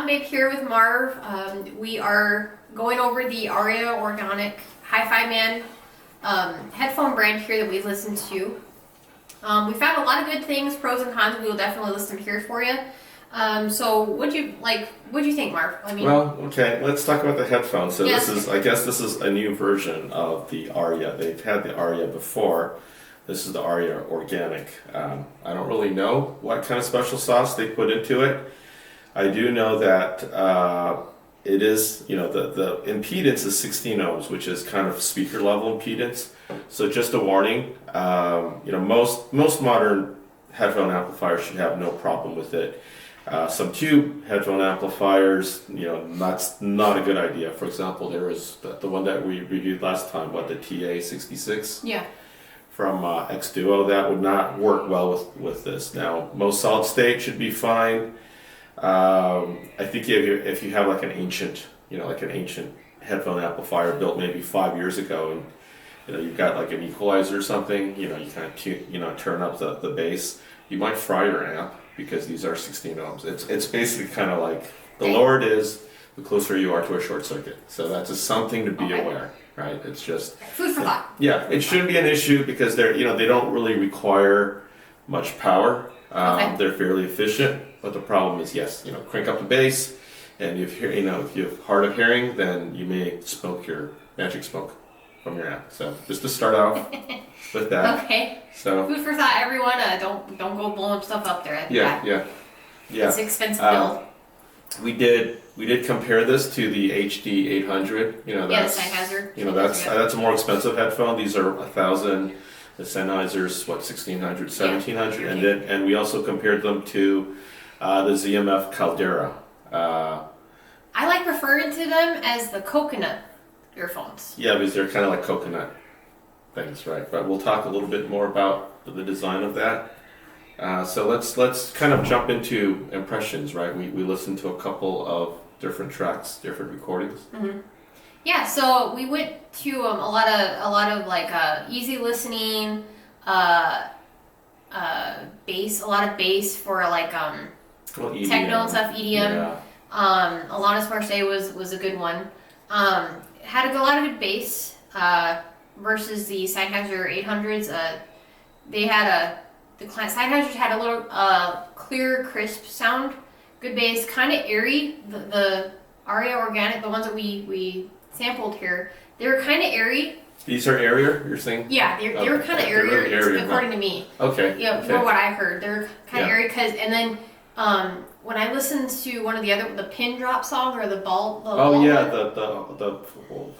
Babe here with Marv. We are going over the Arya Organic HiFiMan headphone brand here that we've listened to. We found a lot of good things, pros and cons. We will definitely list them here for you. So what'd you think, Marv? Well, okay, let's talk about the headphones. So yes. I guess this is a new version of the Arya. They've had the Arya before. This is the Arya Organic. I don't really know what kind of special sauce they put into it. I do know that it is, the impedance is 16 ohms, which is kind of speaker level impedance. So just a warning, most modern headphone amplifiers should have no problem with it. Some tube headphone amplifiers, that's not a good idea. For example, there was the one that we reviewed last time, the TA66? Yeah. From X Duo, that would not work well with this. Now, most solid state should be fine. I think if you have like an ancient headphone amplifier built maybe 5 years ago, and you've got like an equalizer or something, you kind of turn up the bass, you might fry your amp because these are 16 ohms. It's basically kind of like the lower it is, the closer you are to a short circuit. So that's just something to be aware, right? It's just food for thought. Yeah, it shouldn't be an issue because they don't really require much power. They're fairly efficient, but the problem is, crank up the bass, and if you have hard of hearing, then you may smoke your magic smoke from your amp. So just to start off with that. Okay. So food for thought, everyone. Don't go blowing stuff up there. Yeah. It's an expensive build. We did compare this to the HD 800. The Sennheiser. That's a more expensive headphone. These are 1,000. The Sennheiser's 1,600, 1,700, and we also compared them to the ZMF Caldera. I like referring to them as the coconut earphones. Yeah, because they're kind of like coconut things, right? But we'll talk a little bit more about the design of that. So let's kind of jump into impressions, right? We listened to a couple of different tracks, different recordings. Mm-hmm. Yeah, so we went to a lot of like easy listening, bass, a lot of bass for like techno and stuff, EDM. Yeah. Alanis Marseille was a good one. Had a lot of good bass versus the Sennheiser 800s. The Sennheisers had a little clear, crisp sound, good bass, kind of airy. The Arya Organic, the ones that we sampled here, they were kind of airy. These are airier, you're saying? Yeah, they were kind of airier, really according to me. Okay. Yeah, okay. For what I heard, they're kind of airy. And then when I listened to one of the pin drop song or the ball. The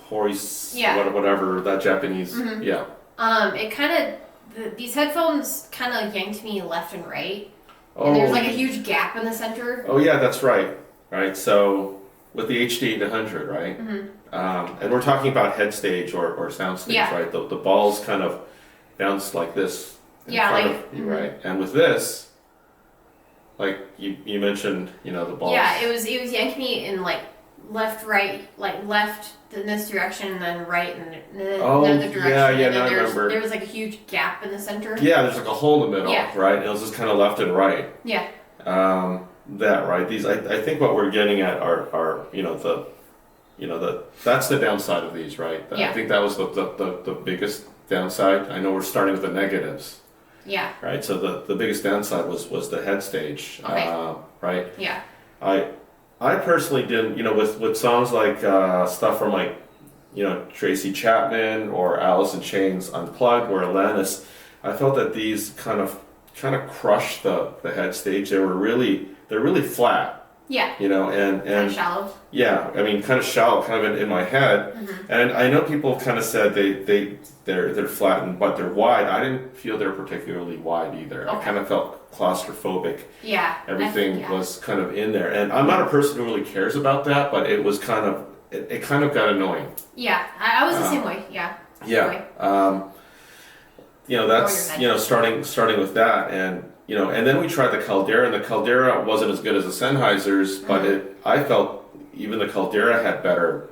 Horace, whatever, that Japanese. Mm-hmm. Yeah. It kind of these headphones kind of yanked me left and right. And there's like a huge gap in the center. Oh yeah, that's right. Right. So with the HD 800, right? Mm-hmm. And we're talking about head stage or sound stage, right? The balls kind of bounce like this in front of you, right? And with this, like you mentioned, the balls. Yeah, it was yanking me in like left, right, like left in this direction and then right and then another direction. Yeah, and then I remember. There was like a huge gap in the center. Yeah, there's like a hole in the middle, right? And it was just kind of left and right. Yeah. That right. These I think what we're getting at are that's the downside of these, right? Yeah. I think that was the biggest downside. I know we're starting with the negatives. Yeah. Right. So the biggest downside was the head stage. Okay. Right. Yeah. I personally didn't, with songs like stuff from like, Tracy Chapman or Alice in Chains Unplugged or Alanis, I felt that these kind of crushed the head stage. They're really flat. Yeah. And kind of shallow. Yeah, I mean, kind of shallow, kind of in my head. Mm-hmm. And I know people kind of said they're flattened, but they're wide. I didn't feel they're particularly wide either. Okay. I kind of felt claustrophobic. Yeah. Everything was kind of in there, and I'm not a person who really cares about that, but it was kind of it kind of got annoying. Yeah, I was the same way. Yeah. Yeah. That's starting with that, and then we tried the Caldera, and the Caldera wasn't as good as the Sennheisers, but I felt even the Caldera had better,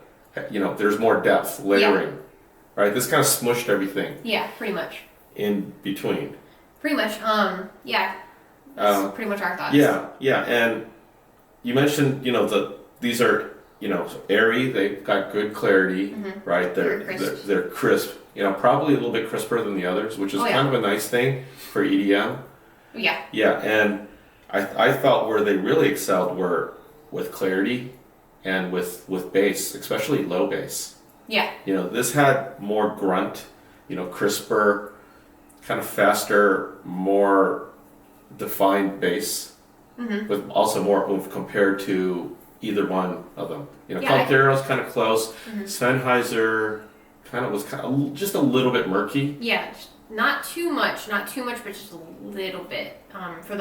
there's more depth, layering, right? This kind of smushed everything. Yeah, pretty much. In between. Pretty much. Yeah. That's pretty much our thoughts. Yeah, and you mentioned, these are, airy. They've got good clarity, right? Very crisp. They're crisp. Probably a little bit crisper than the others, which is kind of a nice thing for EDM. Yeah. Yeah, and I felt where they really excelled were with clarity and with bass, especially low bass. Yeah. This had more grunt, crisper, kind of faster, more defined bass, with also more oomph compared to either one of them. Caldera was kind of close. Sennheiser was just a little bit murky. Yeah, not too much, but just a little bit. For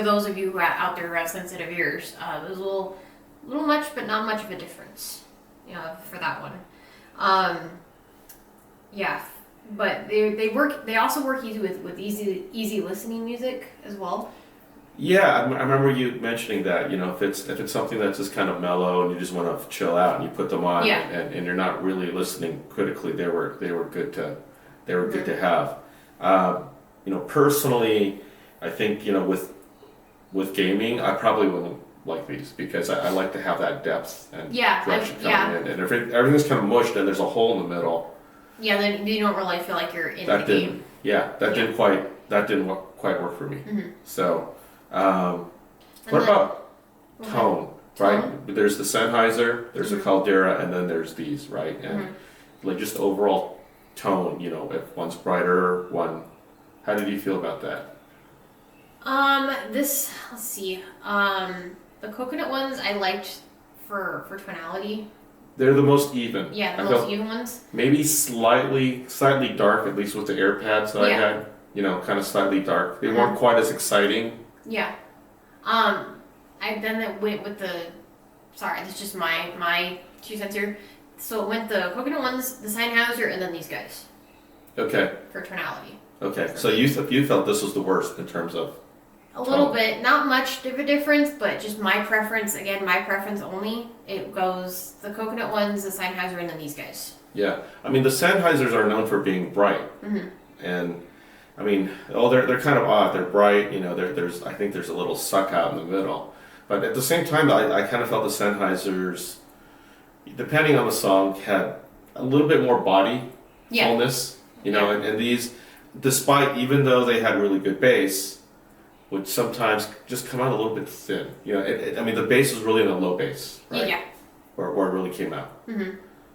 those of you who are out there who have sensitive ears, it was a little much, but not much of a difference. For that one. Yeah, but they also work easy with easy listening music as well. Yeah, I remember you mentioning that. If it's something that's just kind of mellow and you just want to chill out and you put them on, and you're not really listening critically, they were good to have. Personally, I think with gaming, I probably wouldn't like these because I like to have that depth and direction coming in. And if everything's kind of mushed and there's a hole in the middle, then you don't really feel like you're in the game. Didn't quite work for me. So. What about tone, right? Tone? There's the Sennheiser, there's the Caldera, and then there's these, right? And like just overall tone, if one's brighter, how did you feel about that? Let's see. The coconut ones I liked for tonality. They're the most even. Yeah, the most even ones. Maybe slightly dark, at least with the AirPads that I had. Kind of slightly dark. They weren't quite as exciting. Yeah. I then went with that's just my 2 cents here. So it went the coconut ones, the Sennheiser, and then these guys. Okay. For tonality. Okay. So you felt this was the worst in terms of a little bit, not much of a difference, but just my preference. Again, my preference only. It goes the coconut ones, the Sennheiser, and then these guys. Yeah. I mean, the Sennheisers are known for being bright. And I mean, they're kind of odd. They're bright, I think there's a little suck out in the middle. But at the same time, I kind of felt the Sennheisers, depending on the song, had a little bit more body fullness, and these, even though they had really good bass, would sometimes just come out a little bit thin. The bass was really in a low bass, right? Yeah. Where it really came out.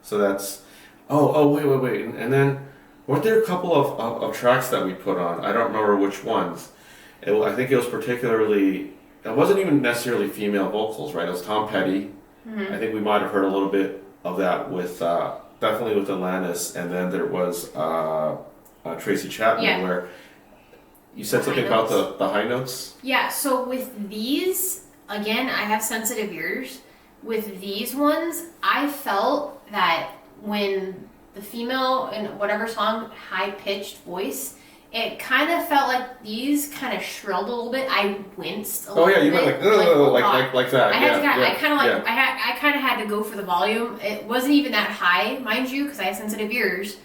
So that's, wait. And then, weren't there a couple of tracks that we put on? I don't remember which ones. I think it was particularly, it wasn't even necessarily female vocals, right? It was Tom Petty. I think we might have heard a little bit of that with, definitely with Alanis, and then there was Tracy Chapman, where you said something about the high notes? Yeah, so with these, again, I have sensitive ears. With these ones, I felt that when the female in whatever song high-pitched voice, it kind of felt like these kind of shrilled a little bit. I winced a little bit. Oh yeah, you went like that. I kind of had to go for the volume. It wasn't even that high, mind you, because I have sensitive ears.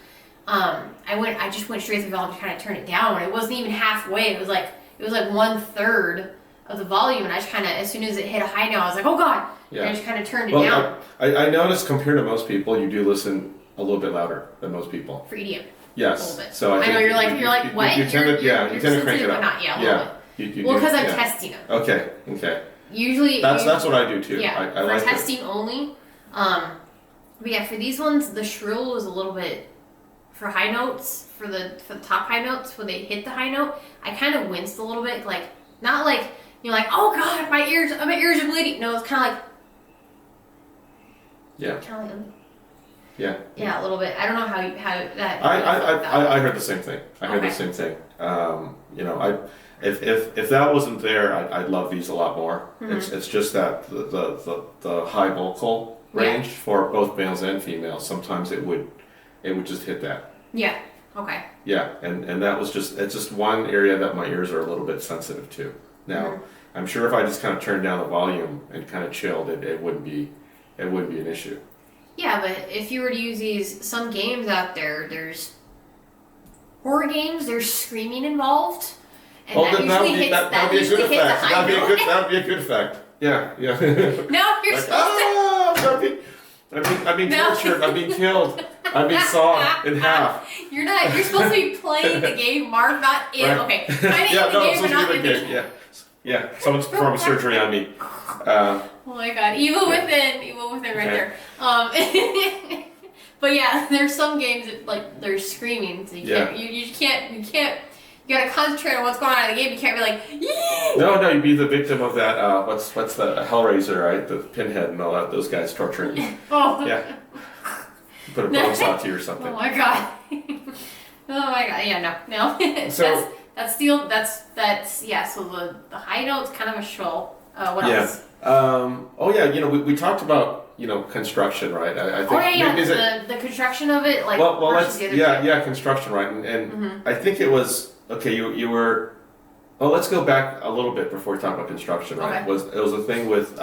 I just went straight to the volume to kind of turn it down. It wasn't even halfway. It was like 1/3 of the volume, and I just kind of, as soon as it hit a high note, I was like, oh god, and I just kind of turned it down. I noticed compared to most people, you do listen a little bit louder than most people. For EDM. Yes. A little bit. So I know you're like what? You tend to crank it up. Not, yeah, a little bit. Well, because I'm testing them. Okay. Usually. That's what I do too. Yeah. I for testing only. But yeah, for these ones, the shrill was a little bit. For high notes, for the top high notes, when they hit the high note, I kind of winced a little bit. Like, not like you're like, oh god, my ears are bleeding. No, it's kind of like. Yeah. Kind of like. Yeah. Yeah, a little bit. I don't know how that. I heard the same thing. The same thing. If that wasn't there, I'd love these a lot more. Mm-hmm. It's just that the high vocal range for both males and females, sometimes it would just hit that. Yeah. Okay. Yeah, and that was it's just one area that my ears are a little bit sensitive to. Now, I'm sure if I just kind of turned down the volume and kind of chilled, it wouldn't be an issue. Yeah, but if you were to use these, some games out there, there's horror games, there's screaming involved, and that usually hits the high note. That'd be a good effect. Yeah. No, you're Like, supposed I'm being No. tortured. I'm being killed. I'm being sawed in half. to. You're not. You're supposed to be playing the game, Mark, not in. Right. Okay, kind of Yeah, in the no, game, it's but supposed to not be in the the game. game. Yeah. Someone's performing surgery on me. Oh my God, evil within, right Okay. there. But yeah, there's some games that like they're screaming, so you can't. You can't. You gotta concentrate on what's going on in the game. You can't be like, yee! No, you'd be the victim of that. What's the Hellraiser, right? The Pinhead and all that. Those guys torturing you. Oh. Yeah. Put a bone saw to you or something. Oh my God. Oh my God. Yeah, no. So- that's yeah. So the high note's kind of a show. What else? We talked about construction, right? I think Oh yeah, is it, the construction of it, like well versus let's the other two. construction, right? And I think it was okay. You were. Well, let's go back a little bit before we talk about construction, right? Okay. It was a thing with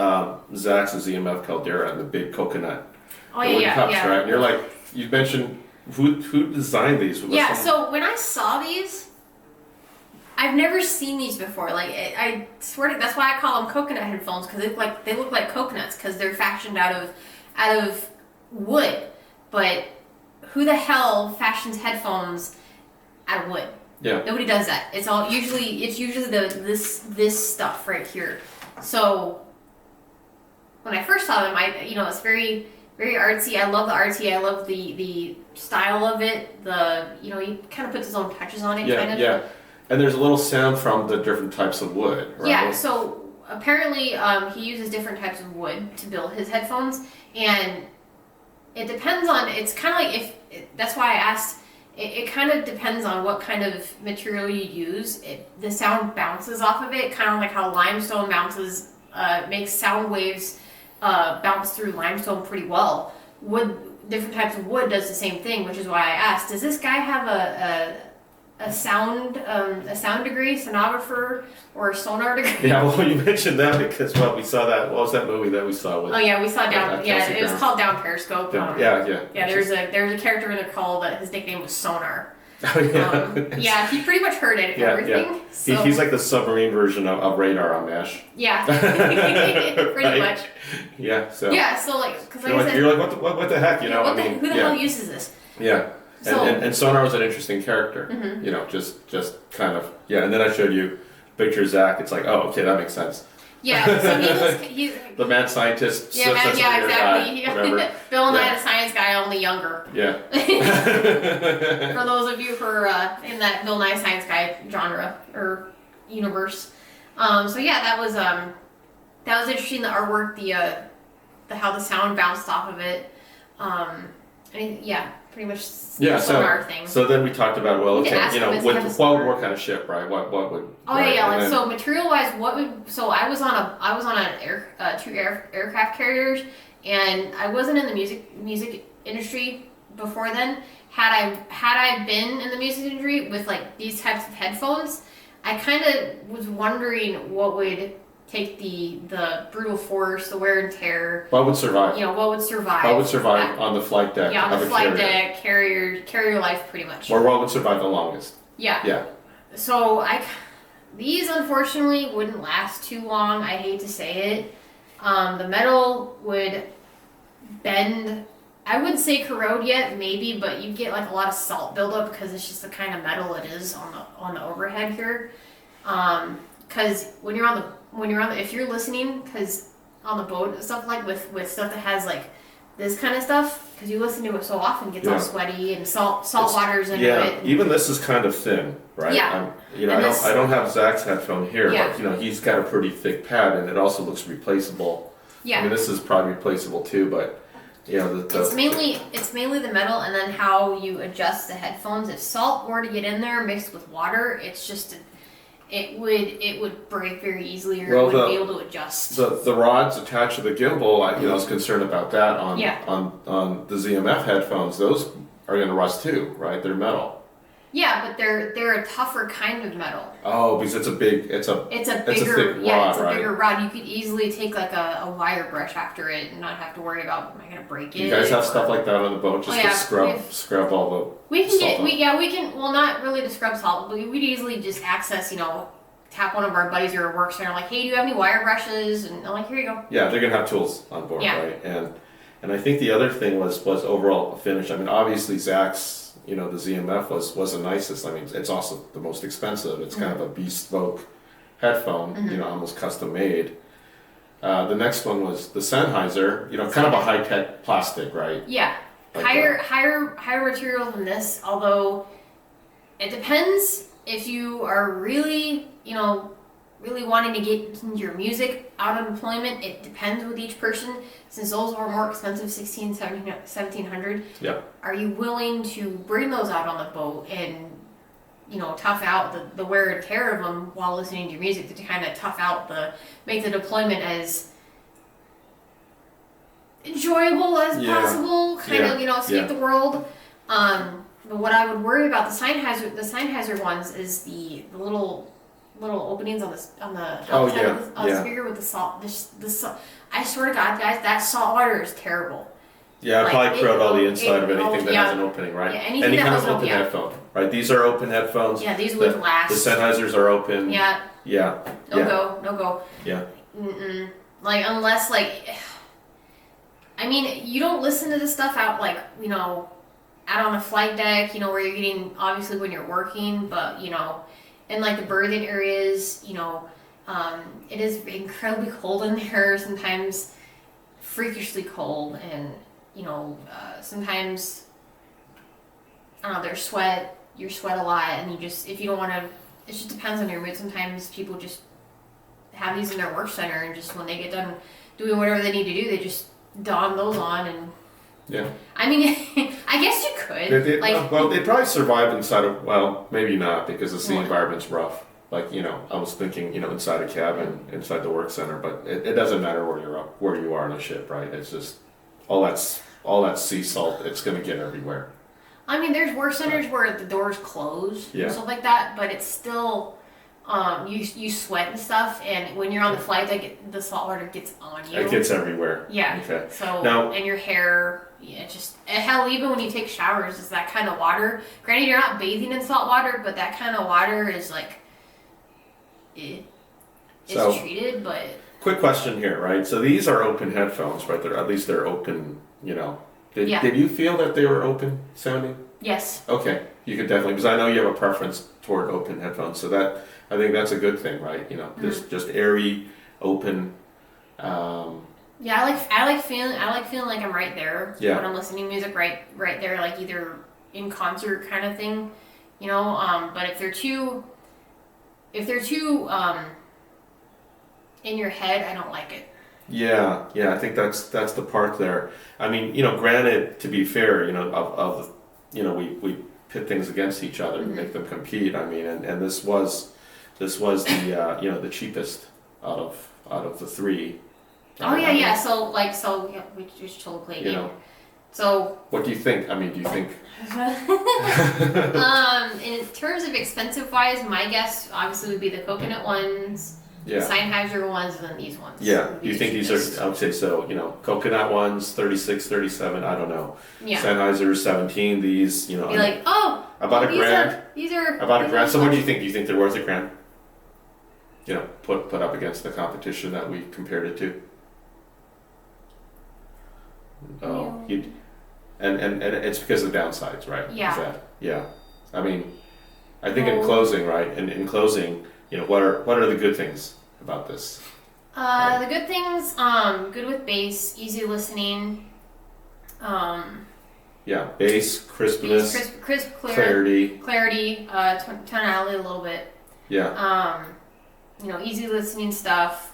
Zach's ZMF Caldera and the big coconut Oh the wood yeah, cups, yeah. right? And you're like, you mentioned who designed these? Was Yeah, someone- so when I saw these, I've never seen these before. Like I swear to, that's why I call them coconut headphones, because they look like coconuts because they're fashioned out of wood. But who the hell fashions headphones out of wood? Yeah. Nobody does that. It's usually this stuff right here. So when I first saw them, it's very very artsy. I love the artsy. I love the style of it. He kind of puts his own touches on it. Yeah, kind of. yeah. And there's a little sound from the different types of wood, right? Yeah. So apparently, he uses different types of wood to build his headphones, and it depends on. It's kind of like that's why I asked. It kind of depends on what kind of material you use. The sound bounces off of it, kind of like how limestone bounces, makes sound waves bounce through limestone pretty well. Different types of wood does the same thing, which is why I asked. Does this guy have a sound degree, sonographer, or a sonar degree? Yeah, well, you mentioned that because we saw that. What was that movie that we saw with? Oh yeah, we saw down. Yeah, Kelsey it was Grammer. called Down Periscope. Yeah. Yeah, there's a character in there called his nickname was Sonar. Oh yeah. Yeah, he pretty much heard it. Everything. Yeah. So, He's like the submarine version of radar on MASH. yeah, pretty Right? much. Yeah. So. Yeah, so because like I said, You're like what the heck, you know? who the hell uses this? Yeah. So- And Sonar was an interesting character. Mhm. Just kind of and then I showed you picture of Zach. It's like, oh, okay, that makes sense. Yeah, so he's The mad scientist. yeah, man, yeah, exactly. Guy, whatever. Bill Nye Yeah. the Science Guy, only younger. Yeah. For those of you who are in that Bill Nye Science Guy genre or universe, so yeah, that was interesting. The artwork, the how the sound bounced off of it. Pretty much Yeah, the sonar thing. So then we talked about We can ask him, does he have a what sonar? would kind of ship, right? What would? Oh right? yeah, And like then- so material wise, I was on two aircraft carriers, and I wasn't in the music industry before then. Had I been in the music industry with like these types of headphones, I kind of was wondering what would take the brutal force, the wear and tear. What would survive? What would survive? What would survive that- on the flight deck? Yeah, on of the a flight carrier? deck, carrier life, pretty much. Or what would survive the longest? Yeah. Yeah. So these unfortunately wouldn't last too long. I hate to say it. The metal would bend. I wouldn't say corrode yet, maybe, but you get like a lot of salt buildup because it's just the kind of metal it is on the overhead here. Because when you're on the if you're listening, because on the boat and stuff like with stuff that has like this kind of stuff, because you listen to it so often, it gets all sweaty and salt waters into it. Even this is kind of thin, right? Yeah. I don't have Zach's headphone here, Yeah. but he's got a pretty thick pad, and it also looks replaceable. Yeah. I mean, this is probably replaceable too, but It's mainly the metal, and then how you adjust the headphones. If salt were to get in there mixed with water, it's just it would break very easily, or Well, it wouldn't be able to adjust. the rods attached to the gimbal. I was concerned about that on the ZMF headphones. Those are going to rust too, right? They're metal. Yeah, but they're a tougher kind of metal. Oh, because it's a bigger It's a thick rod, right? bigger rod. You could easily take like a wire brush after it and not have to worry about, am I gonna break it? You guys have stuff like that on the boat, just to scrub all the We can salt well, not really to scrub salt, but we'd easily just access, tap one of our buddies or work center, like, hey, do you have any wire brushes? And I'm like, here you go. Yeah, they're gonna have tools on board, Yeah. right? And I think the other thing was overall finish. I mean, obviously Zach's, the ZMF was the nicest. I mean, it's also the most expensive. It's kind of a bespoke headphone, almost custom made. The next one was the Sennheiser, kind of a high tech plastic, right? Yeah, Like higher material than this. Although it depends if you are really, really wanting to get your music out of deployment. It depends with each person. Since those are more expensive, 1700. Yeah. Are you willing to bring those out on the boat and tough out the wear and tear of them while listening to your music, to kind of make the deployment as enjoyable as possible, kind of escape the world. But what I would worry about the Sennheiser ones is the little openings on the outside of the speaker with the salt. I swear to God, guys, that salt water is terrible. Yeah, I probably corrode all the inside of anything that has an opening, right? Yeah, any kind of open headphone, right? These are open headphones. Yeah, these would last. The Sennheisers are open. Yeah. Yeah. No go. Yeah. Mm-mm. Like, unless, I mean, you don't listen to this stuff out, out on the flight deck, where you're getting, obviously when you're working, but, in, the berthing areas, it is incredibly cold in there, sometimes freakishly cold, and, sometimes, I don't know, you sweat a lot, and if you don't want to, it just depends on your mood. Sometimes people just have these in their work center, and just when they get done doing whatever they need to do, they just don those on, and yeah. I mean, I guess you could. They'd probably survive inside of, well, maybe not, because the sea environment's rough. I was thinking, inside a cabin, inside the work center, but it doesn't matter where you are on a ship, right? It's just all that sea salt, it's going to get everywhere. I mean, there's work centers where the doors close and stuff like that, but it's still, you sweat and stuff, and when you're on the flight, the salt water gets on you. It gets everywhere. Yeah. Okay. So, now, and your hair, hell, even when you take showers, it's that kind of water. Granted, you're not bathing in salt water, but that kind of water is it's treated, but... Quick question here, right? So these are open headphones, right? At least they're open, Did you feel that they were open sounding? Yes. Okay, you could definitely, because I know you have a preference toward open headphones, so I think that's a good thing, right? Just airy, open. Yeah, I like feeling like I'm right there when I'm listening to music, right there, either in concert kind of thing, But if they're too in your head, I don't like it. Yeah, I think that's the part there. I mean, granted, to be fair, we pit things against each other and make them compete. I mean, and this was the the cheapest out of the three. Oh yeah. So we just totally play a game. So what do you think? I mean, do you think? In terms of expensive wise, my guess obviously would be the coconut ones. Yeah. Sennheiser ones, and then these ones. Yeah. Do you think these are, I would say so, coconut ones, 36, 37, I don't know. Yeah. Sennheiser, 17, these, Be like, oh! About a grand. These are... About a grand. So what do you think? Do you think they're worth a grand? Put up against the competition that we compared it to? Oh, and it's because of the downsides, right? Yeah. I mean, I think in closing, right? In closing, what are the good things about this? The good things, good with bass, easy listening. Bass, crispness, crisp, clarity, tonality a little bit. Yeah. Easy listening stuff.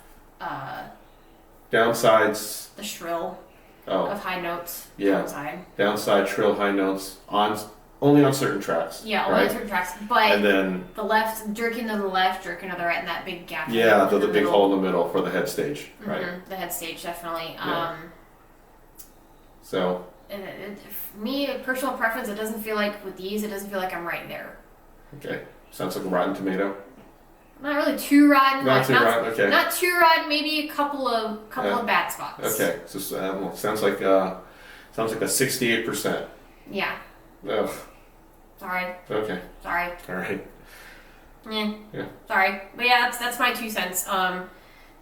Downsides. The shrill of high notes. Yeah. Downside, shrill, high notes only on certain tracks. Yeah, only on certain tracks. But and then the left, jerking to the left, jerking to the right, and that big gap. Yeah, the big hole in the middle for the head stage, right? The head stage, definitely. Yeah. So. For me, personal preference, it doesn't feel like with these, it doesn't feel like I'm right there. Okay. Sounds like a rotten tomato. Not really too rotten. Not too rotten. Okay. Not too rotten. Maybe a couple of bad spots. Okay. So sounds like a 68%. Yeah. Ugh. Sorry. Okay. Sorry. All right. Yeah. Sorry, but yeah, that's my 2 cents. Yeah.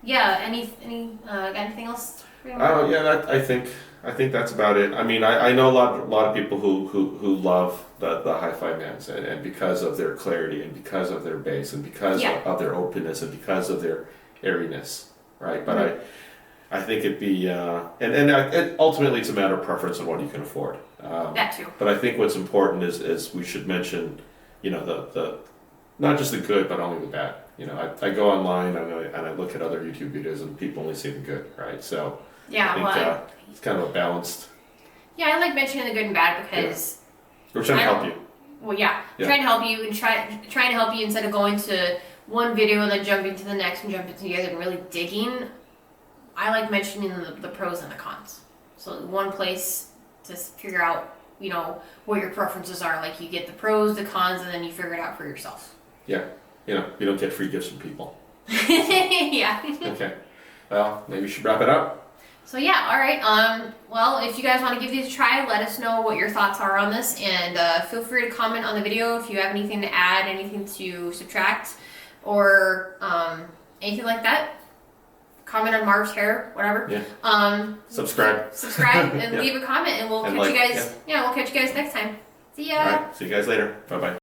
Got anything else? Yeah, I think that's about it. I mean, I know a lot of people who love the HiFiMans, and because of their clarity, and because of their bass, and because of their openness, and because of their airiness, right? But I think it'd be and ultimately it's a matter of preference on what you can afford. That too. But I think what's important is we should mention, the not just the good, but only the bad. I go online and I look at other YouTube videos, and people only see the good, right? So yeah, I think it's kind of a balanced. Yeah, I like mentioning the good and bad because we're trying to help you. Well, trying to help you and trying to help you instead of going to one video and then jumping to the next and jumping to the other and really digging. I like mentioning the pros and the cons. So one place to figure out, what your preferences are. Like you get the pros, the cons, and then you figure it out for yourself. Yeah, you don't get free gifts from people. Yeah. Okay. Well, maybe we should wrap it up. So yeah, all right. Well, if you guys want to give these a try, let us know what your thoughts are on this, and feel free to comment on the video if you have anything to add, anything to subtract, or anything like that. Comment on Marv's hair, whatever. Yeah. Subscribe and leave a comment, and we'll catch you guys. Yeah, we'll catch you guys next time. See ya. All right. See you guys later. Bye bye.